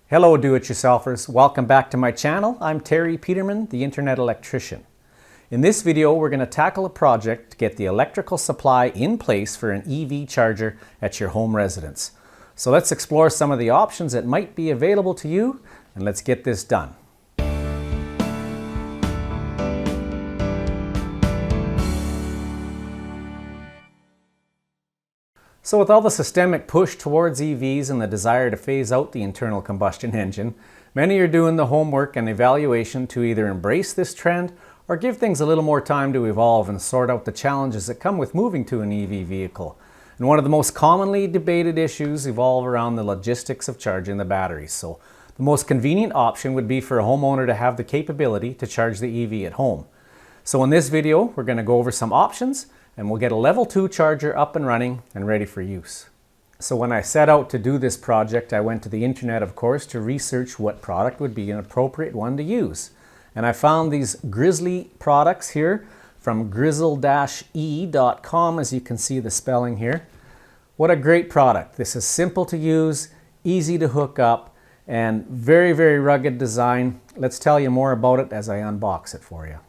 Hello do-it-yourselfers, welcome back to my channel. I'm Terry Peterman, the Internet Electrician. In this video we're going to tackle a project to get the electrical supply in place for an EV charger at your home residence. So let's explore some of the options that might be available to you and let's get this done. So with all the systemic push towards EVs and the desire to phase out the internal combustion engine, many are doing the homework and evaluation to either embrace this trend or give things a little more time to evolve and sort out the challenges that come with moving to an EV vehicle. And one of the most commonly debated issues evolve around the logistics of charging the batteries. So the most convenient option would be for a homeowner to have the capability to charge the EV at home. So in this video, we're going to go over some options and we'll get a level 2 charger up and running and ready for use. So when I set out to do this project, I went to the internet, of course, to research what product would be an appropriate one to use. And I found these Grizzl-e products here from Grizzl-e.com, as you can see the spelling here. What a great product. This is simple to use, easy to hook up, and very, very rugged design. Let's tell you more about it as I unbox it for you.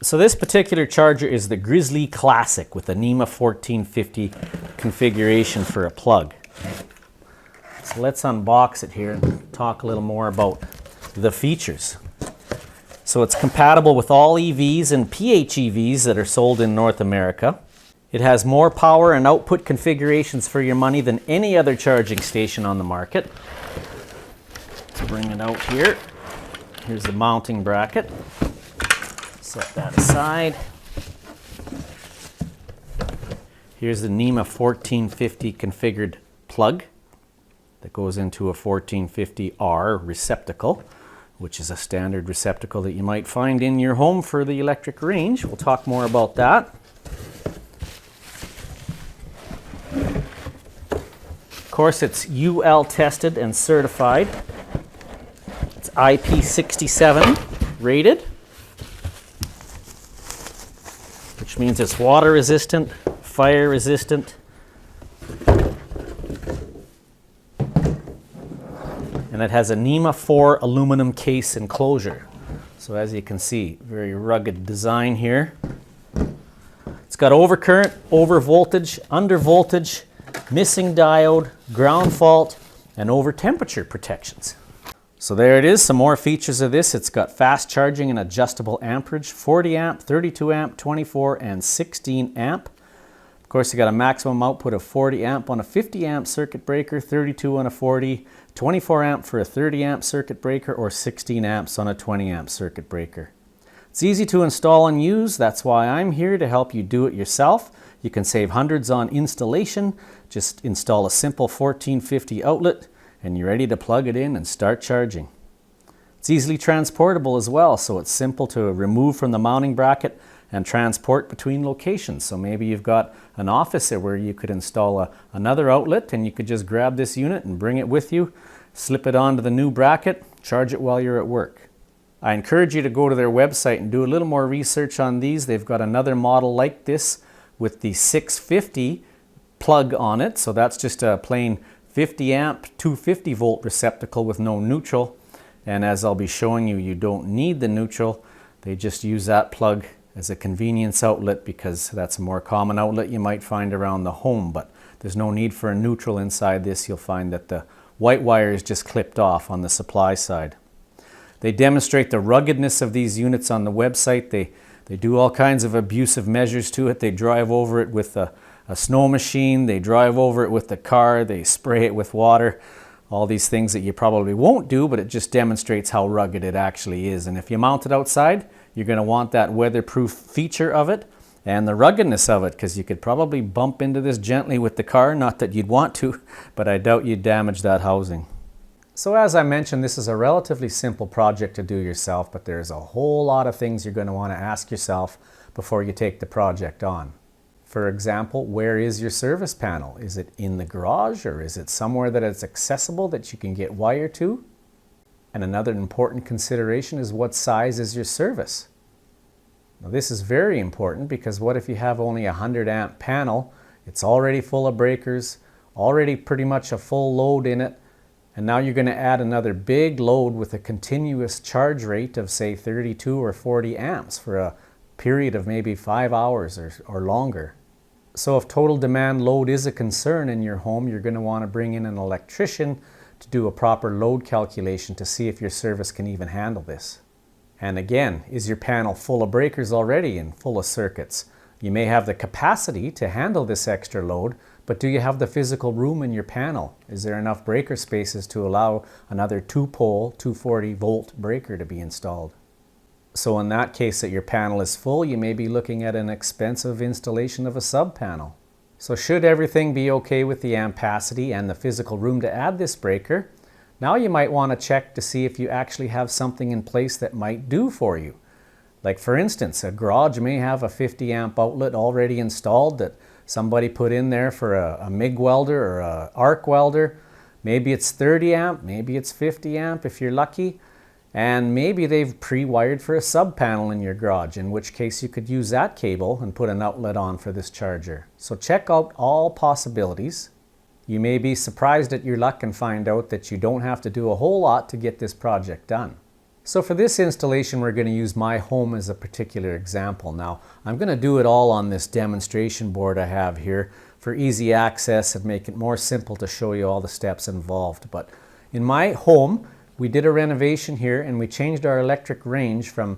So this particular charger is the Grizzl-e Classic with a NEMA 1450 configuration for a plug. So let's unbox it here and talk a little more about the features. So it's compatible with all EVs and PHEVs that are sold in North America. It has more power and output configurations for your money than any other charging station on the market. Let's bring it out here. Here's the mounting bracket. Set that aside. Here's the NEMA 1450 configured plug that goes into a 1450R receptacle, which is a standard receptacle that you might find in your home for the electric range. We'll talk more about that. Of course, it's UL tested and certified. It's IP67 rated, which means it's water resistant, fire resistant, and it has a NEMA 4 aluminum case enclosure. So as you can see, very rugged design here. It's got overcurrent, over voltage, under voltage, missing diode, ground fault, and over temperature protections. So there it is, some more features of this. It's got fast charging and adjustable amperage, 40 amp, 32 amp, 24 and 16 amp. Of course, you got a maximum output of 40 amp on a 50 amp circuit breaker, 32 on a 40, 24 amp for a 30 amp circuit breaker, or 16 amps on a 20 amp circuit breaker. It's easy to install and use. That's why I'm here to help you do it yourself. You can save hundreds on installation. Just install a simple 1450 outlet and you're ready to plug it in and start charging. It's easily transportable as well, so it's simple to remove from the mounting bracket and transport between locations. So maybe you've got an office where you could install another outlet and you could just grab this unit and bring it with you, slip it onto the new bracket, charge it while you're at work. I encourage you to go to their website and do a little more research on these. They've got another model like this with the 650 plug on it, so that's just a plain 50 amp 250 volt receptacle with no neutral, and as I'll be showing you, you don't need the neutral. They just use that plug as a convenience outlet because that's a more common outlet you might find around the home, but there's no need for a neutral inside this. You'll find that the white wire is just clipped off on the supply side. They demonstrate the ruggedness of these units on the website. They do all kinds of abusive measures to it. They drive over it with a snow machine, they drive over it with the car, they spray it with water, all these things that you probably won't do, but it just demonstrates how rugged it actually is. And if you mount it outside, you're going to want that weatherproof feature of it and the ruggedness of it, because you could probably bump into this gently with the car, not that you'd want to, but I doubt you'd damage that housing. So as I mentioned, this is a relatively simple project to do yourself, but there's a whole lot of things you're going to want to ask yourself before you take the project on. For example, where is your service panel? Is it in the garage, or is it somewhere that it's accessible that you can get wire to? And another important consideration is what size is your service? Now this is very important because what if you have only a 100 amp panel, it's already full of breakers, already pretty much a full load in it, And now you're going to add another big load with a continuous charge rate of say 32 or 40 amps for a period of maybe 5 hours or longer. So if total demand load is a concern in your home, you're going to want to bring in an electrician to do a proper load calculation to see if your service can even handle this. And again, is your panel full of breakers already and full of circuits? You may have the capacity to handle this extra load, but do you have the physical room in your panel? Is there enough breaker spaces to allow another 2-pole, 240 volt breaker to be installed? So in that case that your panel is full, you may be looking at an expensive installation of a sub-panel. So should everything be okay with the ampacity and the physical room to add this breaker, now you might want to check to see if you actually have something in place that might do for you. Like for instance, a garage may have a 50 amp outlet already installed that somebody put in there for a MIG welder or a arc welder. Maybe it's 30 amp, maybe it's 50 amp if you're lucky. And maybe they've pre-wired for a sub-panel in your garage, in which case you could use that cable and put an outlet on for this charger. So check out all possibilities. You may be surprised at your luck and find out that you don't have to do a whole lot to get this project done. So for this installation, we're going to use my home as a particular example. Now, I'm going to do it all on this demonstration board I have here for easy access and make it more simple to show you all the steps involved. But in my home, we did a renovation here and we changed our electric range from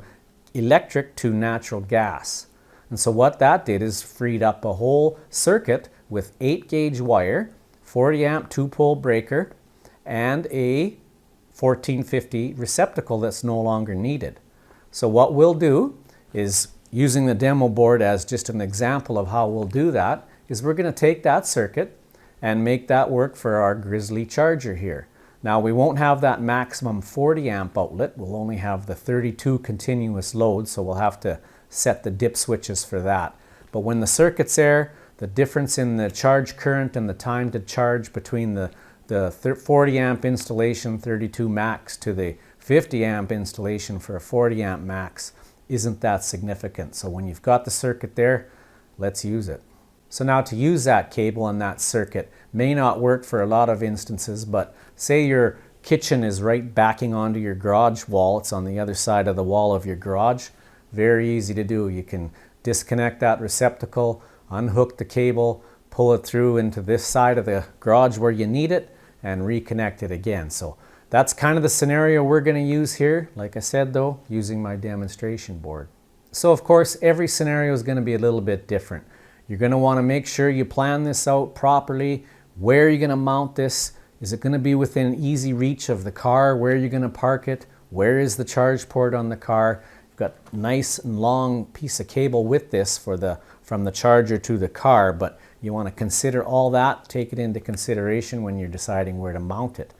electric to natural gas. And so what that did is freed up a whole circuit with 8-gauge wire, 40 amp 2-pole breaker, and a 1450 receptacle that's no longer needed. So what we'll do is, using the demo board as just an example of how we'll do that, is we're going to take that circuit and make that work for our Grizzl-e charger here. Now we won't have that maximum 40 amp outlet, we'll only have the 32 continuous load, so we'll have to set the dip switches for that. But when the circuit's there, the difference in the charge current and the time to charge between the 40 amp installation 32 max to the 50 amp installation for a 40 amp max isn't that significant. So when you've got the circuit there, let's use it. So now to use that cable and that circuit may not work for a lot of instances, but say your kitchen is right backing onto your garage wall, it's on the other side of the wall of your garage, very easy to do. You can disconnect that receptacle, unhook the cable, pull it through into this side of the garage where you need it, and reconnect it again. So that's kind of the scenario we're going to use here, like I said though, using my demonstration board. So of course every scenario is going to be a little bit different. You're going to want to make sure you plan this out properly. Where are you going to mount this? Is it going to be within easy reach of the car? Where are you going to park it? Where is the charge port on the car? You've got a nice and long piece of cable with this from the charger to the car, but you want to consider all that, take it into consideration when you're deciding where to mount it.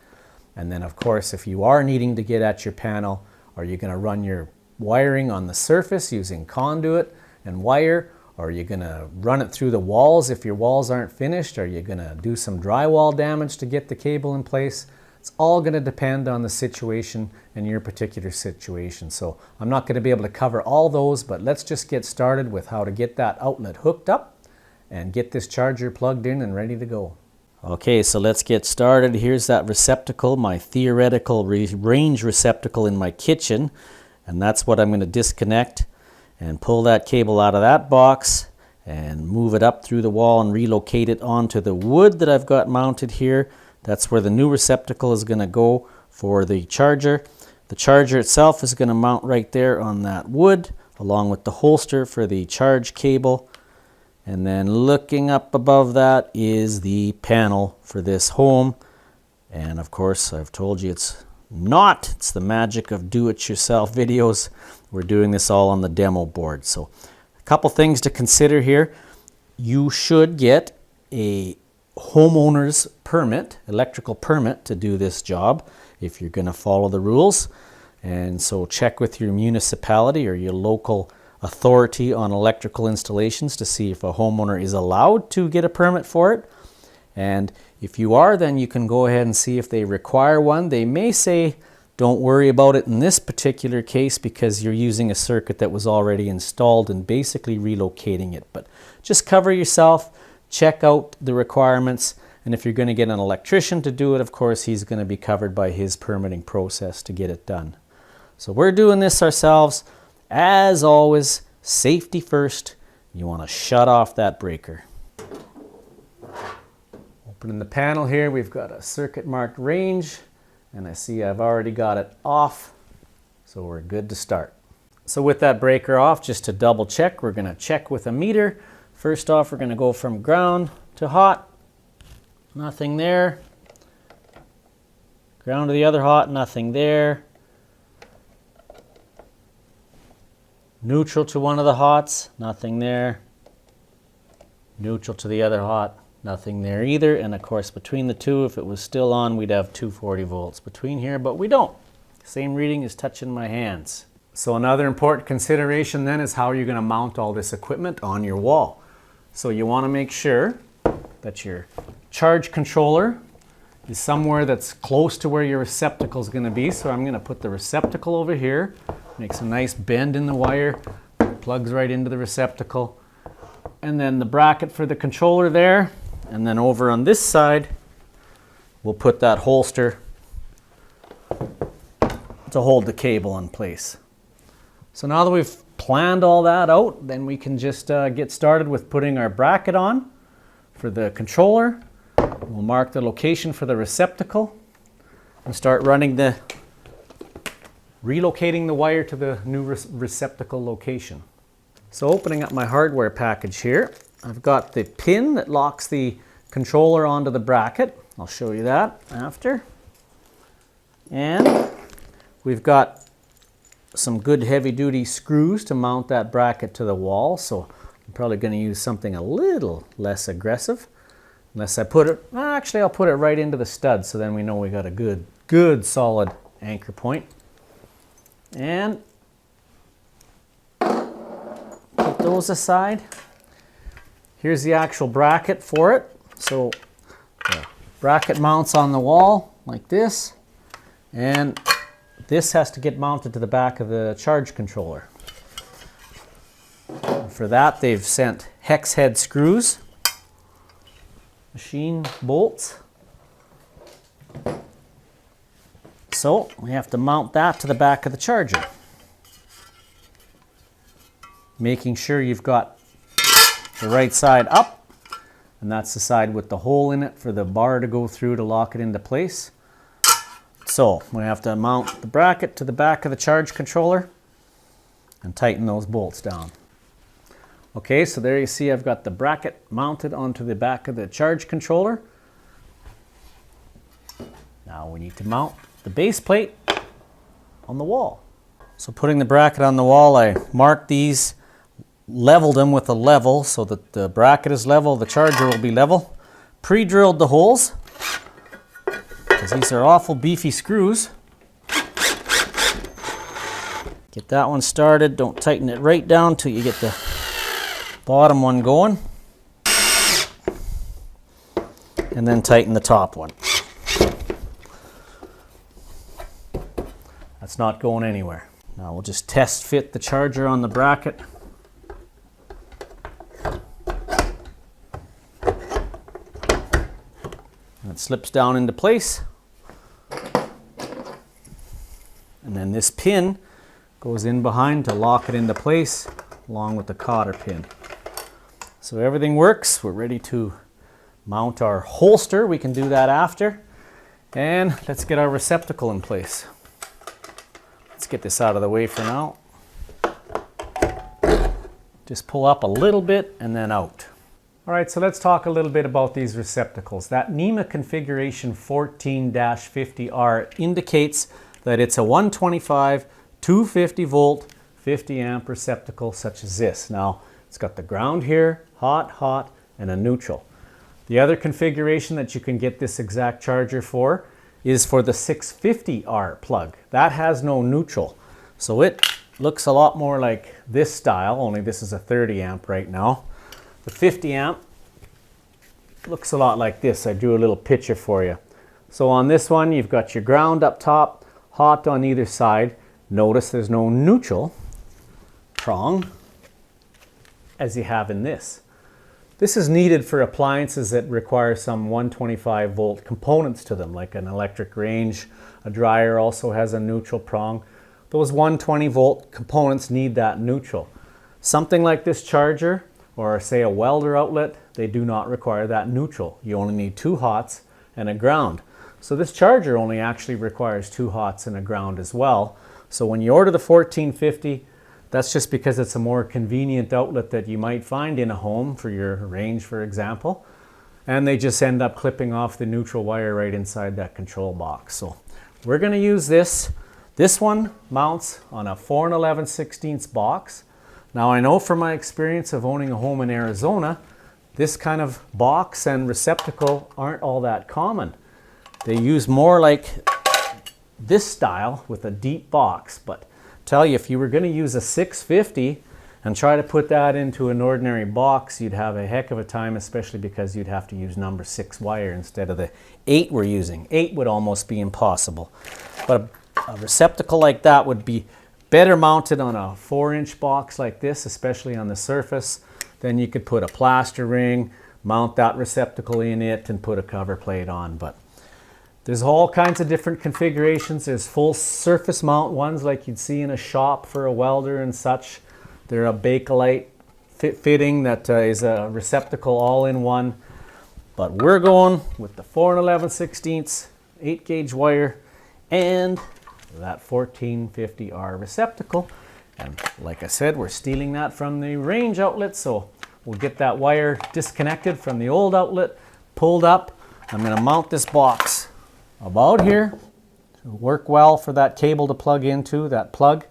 And then of course, if you are needing to get at your panel, are you going to run your wiring on the surface using conduit and wire? Or are you going to run it through the walls if your walls aren't finished? Are you going to do some drywall damage to get the cable in place? It's all going to depend on the situation and your particular situation. So I'm not going to be able to cover all those, but let's just get started with how to get that outlet hooked up and get this charger plugged in and ready to go. Okay, so let's get started. Here's that receptacle, my theoretical range receptacle in my kitchen, and that's what I'm going to disconnect and pull that cable out of that box and move it up through the wall and relocate it onto the wood that I've got mounted here. That's where the new receptacle is going to go for the charger. The charger itself is going to mount right there on that wood, along with the holster for the charge cable. And then looking up above that is the panel for this home. And of course, I've told you it's the magic of do-it-yourself videos. We're doing this all on the demo board. So a couple things to consider here. You should get a homeowner's permit, electrical permit, to do this job if you're going to follow the rules. And so check with your municipality or your local authority on electrical installations to see if a homeowner is allowed to get a permit for it. And if you are, then you can go ahead and see if they require one. They may say, don't worry about it in this particular case because you're using a circuit that was already installed and basically relocating it. But just cover yourself, check out the requirements, And if you're going to get an electrician to do it, of course, he's going to be covered by his permitting process to get it done. So we're doing this ourselves. As always, safety first. You want to shut off that breaker. Opening the panel here, we've got a circuit marked range, and I see I've already got it off, so we're good to start. So with that breaker off, just to double check, we're going to check with a meter. First off, we're going to go from ground to hot. Nothing there. Ground to the other hot, nothing there. Neutral to one of the hots, nothing there. Neutral to the other hot, nothing there either. And of course, between the two, if it was still on, we'd have 240 volts between here, but we don't. Same reading is touching my hands. So another important consideration then is how you're going to mount all this equipment on your wall. So you want to make sure that your charge controller is somewhere that's close to where your receptacle is going to be. So I'm going to put the receptacle over here, makes a nice bend in the wire, plugs right into the receptacle, and then the bracket for the controller there. And then over on this side, we'll put that holster to hold the cable in place. So now that we've planned all that out, then we can just get started with putting our bracket on for the controller. We'll mark the location for the receptacle and start running relocating the wire to the new receptacle location. So opening up my hardware package here, I've got the pin that locks the controller onto the bracket. I'll show you that after. And we've got some good heavy-duty screws to mount that bracket to the wall, so I'm probably going to use something a little less aggressive. Unless I put it, actually I'll put it right into the stud, so then we know we got a good solid anchor point. And put those aside. Here's the actual bracket for it. So the bracket mounts on the wall like this, and this has to get mounted to the back of the charge controller. For that, they've sent hex head screws, machine bolts. So we have to mount that to the back of the charger. Making sure you've got the right side up, and that's the side with the hole in it for the bar to go through to lock it into place. So we have to mount the bracket to the back of the charge controller and tighten those bolts down. Okay, so there you see I've got the bracket mounted onto the back of the charge controller. Now we need to mount the base plate on the wall. So putting the bracket on the wall, I marked these, leveled them with a level so that the bracket is level, the charger will be level. Pre-drilled the holes, because these are awful beefy screws. Get that one started. Don't tighten it right down till you get the bottom one going. And then tighten the top one. That's not going anywhere. Now we'll just test fit the charger on the bracket. And it slips down into place. And then this pin goes in behind to lock it into place along with the cotter pin. So everything works. We're ready to mount our holster. We can do that after. And let's get our receptacle in place. Let's get this out of the way for now. Just pull up a little bit and then out. All right, so let's talk a little bit about these receptacles. That NEMA configuration 14-50R indicates that it's a 125, 250 volt, 50 amp receptacle such as this. Now, it's got the ground here, hot, and a neutral. The other configuration that you can get this exact charger for is for the 650R plug. That has no neutral. So it looks a lot more like this style, only this is a 30 amp right now. The 50 amp looks a lot like this. I drew a little picture for you. So on this one, you've got your ground up top, hot on either side. Notice there's no neutral prong as you have in this. This is needed for appliances that require some 125 volt components to them, like an electric range. A dryer also has a neutral prong. Those 120 volt components need that neutral. Something like this charger, or say a welder outlet, they do not require that neutral. You only need 2 hots and a ground. So this charger only actually requires 2 hots and a ground as well. So when you order the 1450, that's just because it's a more convenient outlet that you might find in a home for your range, for example. And they just end up clipping off the neutral wire right inside that control box. So we're going to use this. This one mounts on a 4 11/16 box. Now I know from my experience of owning a home in Arizona, this kind of box and receptacle aren't all that common. They use more like this style with a deep box, but tell you, if you were going to use a 650 and try to put that into an ordinary box, you'd have a heck of a time, especially because you'd have to use number 6 wire instead of the 8 we're using. 8 would almost be impossible. But a receptacle like that would be better mounted on a 4-inch box like this, especially on the surface. Then you could put a plaster ring, mount that receptacle in it, and put a cover plate on. But there's all kinds of different configurations. There's full surface mount ones like you'd see in a shop for a welder and such. They're a Bakelite fitting that is a receptacle all in one. But we're going with the 4 11/16 8-gauge wire and that 1450R receptacle. And like I said, we're stealing that from the range outlet, so we'll get that wire disconnected from the old outlet, pulled up. I'm going to mount this box about here to work well for that cable to plug into, that plug.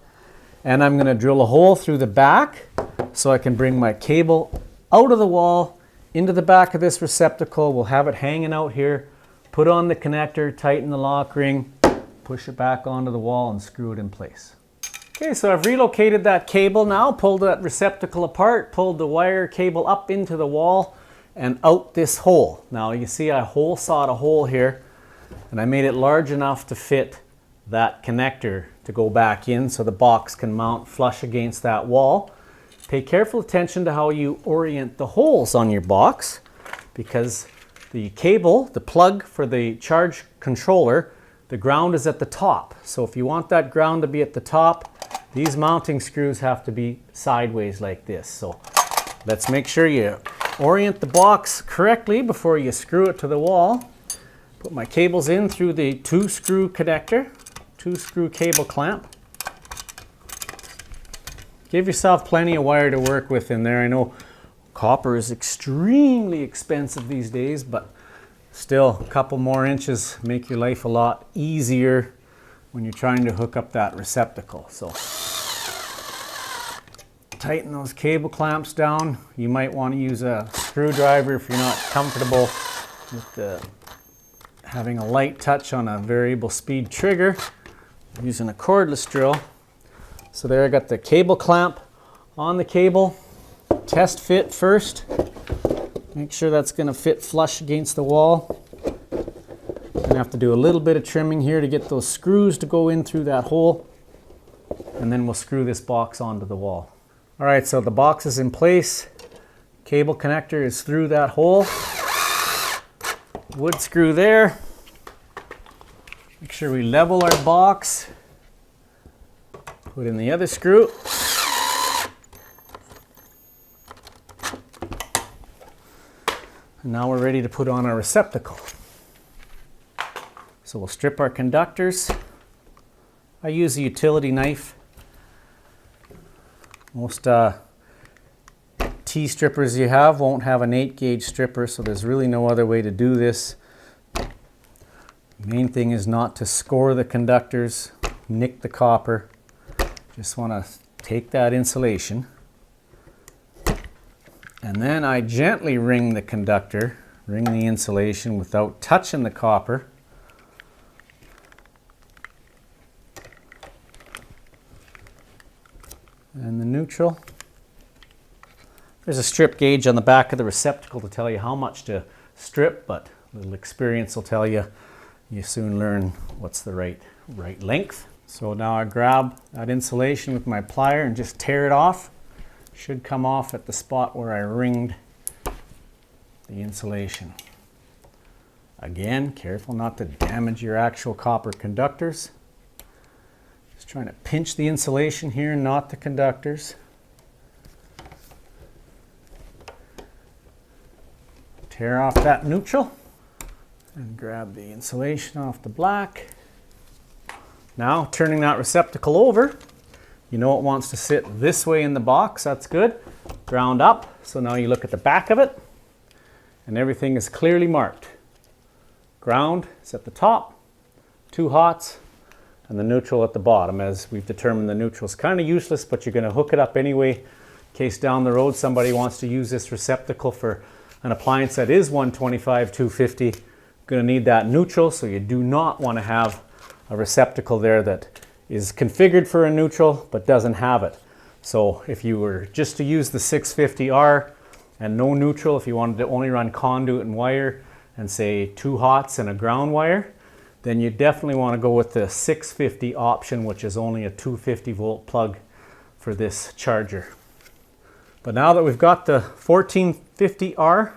And I'm going to drill a hole through the back so I can bring my cable out of the wall into the back of this receptacle. We'll have it hanging out here, put on the connector, tighten the lock ring, push it back onto the wall and screw it in place. Okay, so I've relocated that cable now, pulled that receptacle apart, pulled the wire cable up into the wall and out this hole. Now you see I hole sawed a hole here and I made it large enough to fit that connector to go back in so the box can mount flush against that wall. Pay careful attention to how you orient the holes on your box, because the cable, the plug for the charge controller, the ground is at the top. So if you want that ground to be at the top, these mounting screws have to be sideways like this. So let's make sure you orient the box correctly before you screw it to the wall. Put my cables in through the 2-screw connector, 2-screw cable clamp. Give yourself plenty of wire to work with in there. I know copper is extremely expensive these days, but still a couple more inches make your life a lot easier when you're trying to hook up that receptacle. So tighten those cable clamps down. You might want to use a screwdriver if you're not comfortable with having a light touch on a variable speed trigger. I'm using a cordless drill. So there I got the cable clamp on the cable. Test fit first. Make sure that's going to fit flush against the wall. Gonna have to do a little bit of trimming here to get those screws to go in through that hole, and then we'll screw this box onto the wall. All right, so the box is in place. Cable connector is through that hole. Wood screw there. Make sure we level our box. Put in the other screw. And now we're ready to put on our receptacle. So we'll strip our conductors. I use a utility knife. Most T-strippers you have won't have an 8-gauge stripper, so there's really no other way to do this. The main thing is not to score the conductors, nick the copper. Just want to take that insulation. And then I gently ring the conductor, ring the insulation without touching the copper. And the neutral. There's a strip gauge on the back of the receptacle to tell you how much to strip, but a little experience will tell you, you soon learn what's the right length. So now I grab that insulation with my plier and just tear it off. Should come off at the spot where I ringed the insulation. Again, careful not to damage your actual copper conductors. Just trying to pinch the insulation here, not the conductors. Tear off that neutral and grab the insulation off the black. Now, turning that receptacle over, you know it wants to sit this way in the box. That's good. Ground up. So now you look at the back of it and everything is clearly marked. Ground is at the top, 2 hots, and the neutral at the bottom. As we've determined, the neutral is kind of useless, but you're going to hook it up anyway in case down the road somebody wants to use this receptacle for an appliance that is 125, 250. You're going to need that neutral, so you do not want to have a receptacle there that is configured for a neutral but doesn't have it. So if you were just to use the 650R and no neutral, if you wanted to only run conduit and wire and say 2 hots and a ground wire, then you definitely want to go with the 650 option, which is only a 250 volt plug for this charger. But now that we've got the 1450R,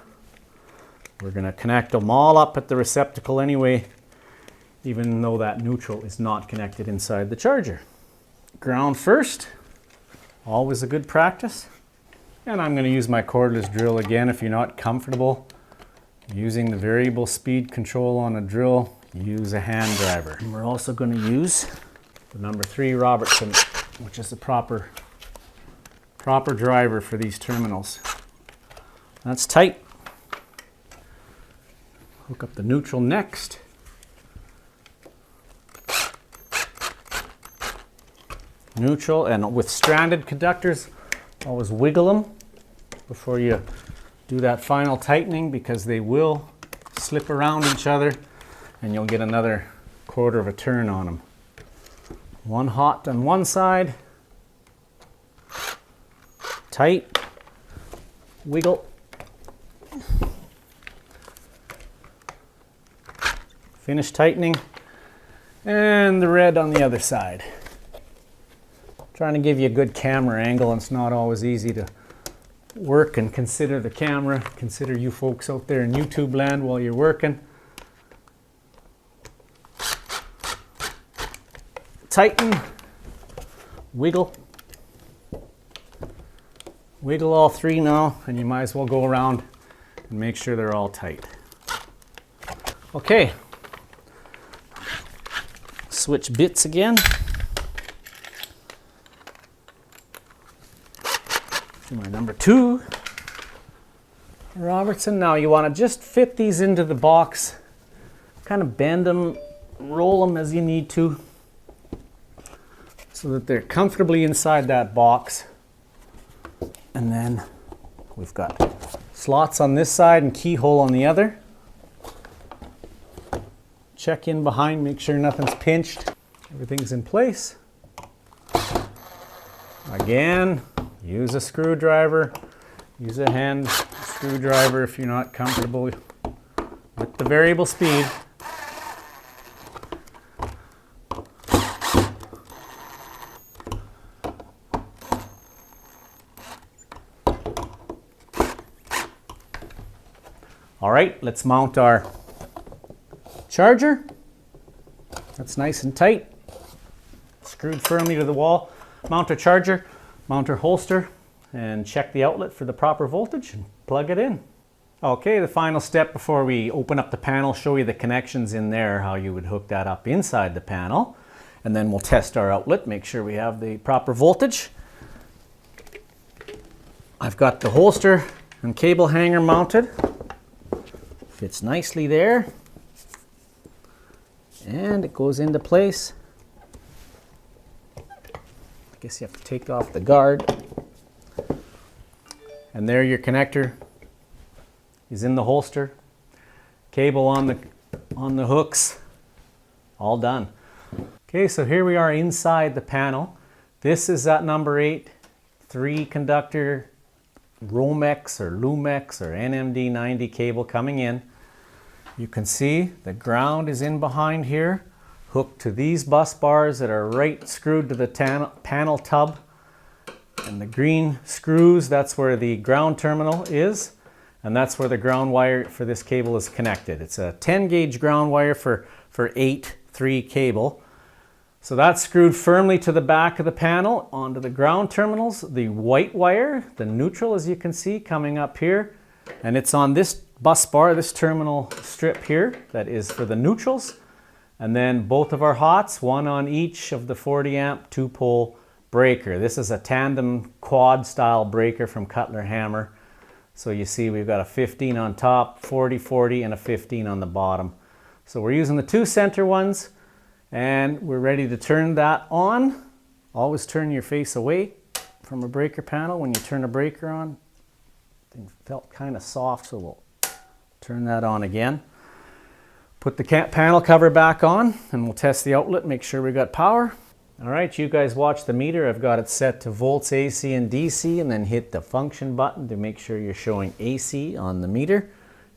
we're going to connect them all up at the receptacle anyway, even though that neutral is not connected inside the charger. Ground first, always a good practice. And I'm going to use my cordless drill again. If you're not comfortable using the variable speed control on a drill, use a hand driver. And we're also going to use the number 3 Robertson, which is the proper driver for these terminals. That's tight. Hook up the neutral next. Neutral, and with stranded conductors, always wiggle them before you do that final tightening, because they will slip around each other and you'll get another 1/4 of a turn on them. 1 hot on one side, tight, wiggle, finish tightening, and the red on the other side. Trying to give you a good camera angle, and it's not always easy to work and consider the camera. Consider you folks out there in YouTube land while you're working. Tighten, wiggle. Wiggle all 3 now, and you might as well go around and make sure they're all tight. Okay. Switch bits again. My number 2 Robertson. Now you want to just fit these into the box, kind of bend them, roll them as you need to, so that they're comfortably inside that box. And then we've got slots on this side and keyhole on the other. Check in behind, make sure nothing's pinched, everything's in place. Again, use a screwdriver, use a hand screwdriver if you're not comfortable with the variable speed. All right, let's mount our charger. That's nice and tight, screwed firmly to the wall. Mount our charger. Mount our holster and check the outlet for the proper voltage and plug it in. Okay, the final step before we open up the panel, show you the connections in there, how you would hook that up inside the panel. And then we'll test our outlet, make sure we have the proper voltage. I've got the holster and cable hanger mounted. Fits nicely there. And it goes into place. Guess you have to take off the guard. And there your connector is in the holster. Cable on the hooks. All done. Okay, so here we are inside the panel. This is that number 8 3 conductor Romex or Lumex or NMD 90 cable coming in. You can see the ground is in behind here, hooked to these bus bars that are right screwed to the panel tub. And the green screws, that's where the ground terminal is. and that's where the ground wire for this cable is connected. It's a 10 gauge ground wire for 8-3 cable. So that's screwed firmly to the back of the panel onto the ground terminals. The white wire, the neutral, as you can see, coming up here, and it's on this bus bar, this terminal strip here, that is for the neutrals. And then both of our hots, one on each of the 40 amp 2-pole breaker. This is a tandem quad style breaker from Cutler Hammer. So you see we've got a 15 on top, 40-40, and a 15 on the bottom. So we're using the 2 center ones, and we're ready to turn that on. Always turn your face away from a breaker panel when you turn a breaker on. Things felt kind of soft, so we'll turn that on again. Put the panel cover back on, and we'll test the outlet, make sure we got power. All right, you guys watch the meter. I've got it set to volts AC and DC, and then hit the function button to make sure you're showing AC on the meter.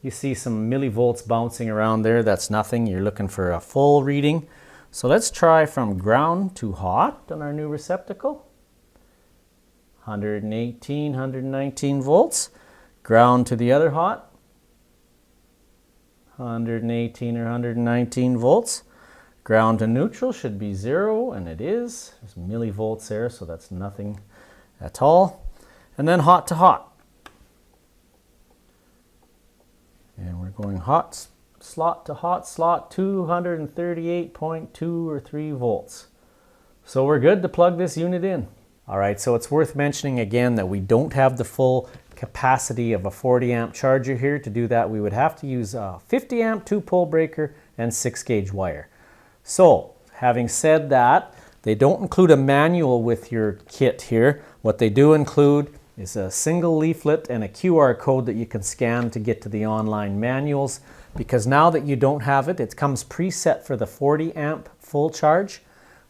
You see some millivolts bouncing around there. That's nothing. You're looking for a full reading. So let's try from ground to hot on our new receptacle. 118, 119 volts. Ground to the other hot. 118 or 119 volts. Ground to neutral should be 0, and it is. There's millivolts there, so that's nothing at all. And then hot to hot. And we're going hot slot to hot slot, 238.2 or 3 volts. So we're good to plug this unit in. All right, so it's worth mentioning again that we don't have the full capacity of a 40 amp charger here. To do that, we would have to use a 50 amp 2-pole breaker and 6 gauge wire. So, having said that, they don't include a manual with your kit here. What they do include is a single leaflet and a QR code that you can scan to get to the online manuals. Because now that you don't have it, it comes preset for the 40 amp full charge.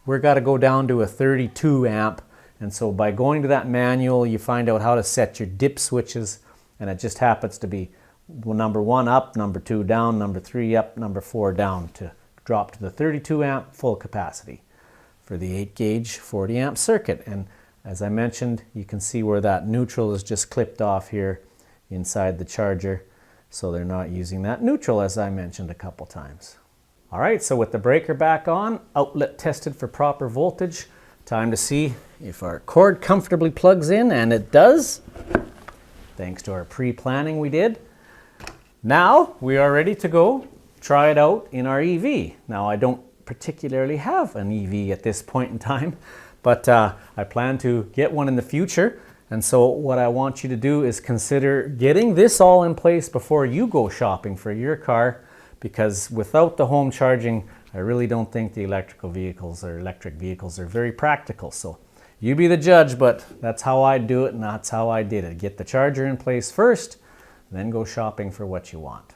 We've got to go down to a 32 amp. And so by going to that manual, you find out how to set your dip switches, and it just happens to be number 1 up, number 2 down, number 3 up, number 4 down to drop to the 32 amp full capacity for the 8 gauge 40 amp circuit. And as I mentioned, you can see where that neutral is just clipped off here inside the charger. So they're not using that neutral, as I mentioned a couple times. All right, so with the breaker back on, outlet tested for proper voltage, time to see if our cord comfortably plugs in, and it does, thanks to our pre-planning we did. Now we are ready to go try it out in our EV. Now I don't particularly have an EV at this point in time, but I plan to get one in the future. And so what I want you to do is consider getting this all in place before you go shopping for your car, because without the home charging, I really don't think the electric vehicles are very practical. So you be the judge, but that's how I do it, and that's how I did it. Get the charger in place first, then go shopping for what you want.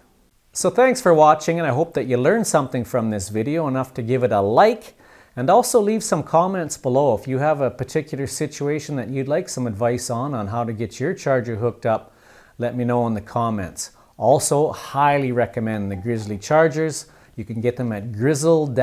So thanks for watching, and I hope that you learned something from this video, enough to give it a like. And also leave some comments below if you have a particular situation that you'd like some advice on how to get your charger hooked up. Let me know in the comments. Also, highly recommend the Grizzl-e chargers. You can get them at grizzle-e.com.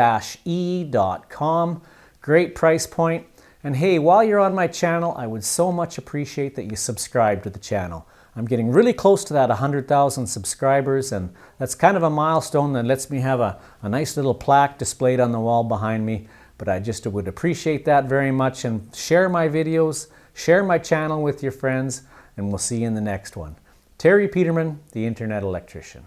Great price point. And hey, while you're on my channel, I would so much appreciate that you subscribe to the channel. I'm getting really close to that 100,000 subscribers, and that's kind of a milestone that lets me have a nice little plaque displayed on the wall behind me. But I just would appreciate that very much, and share my videos, share my channel with your friends, and we'll see you in the next one. Terry Peterman, the Internet Electrician.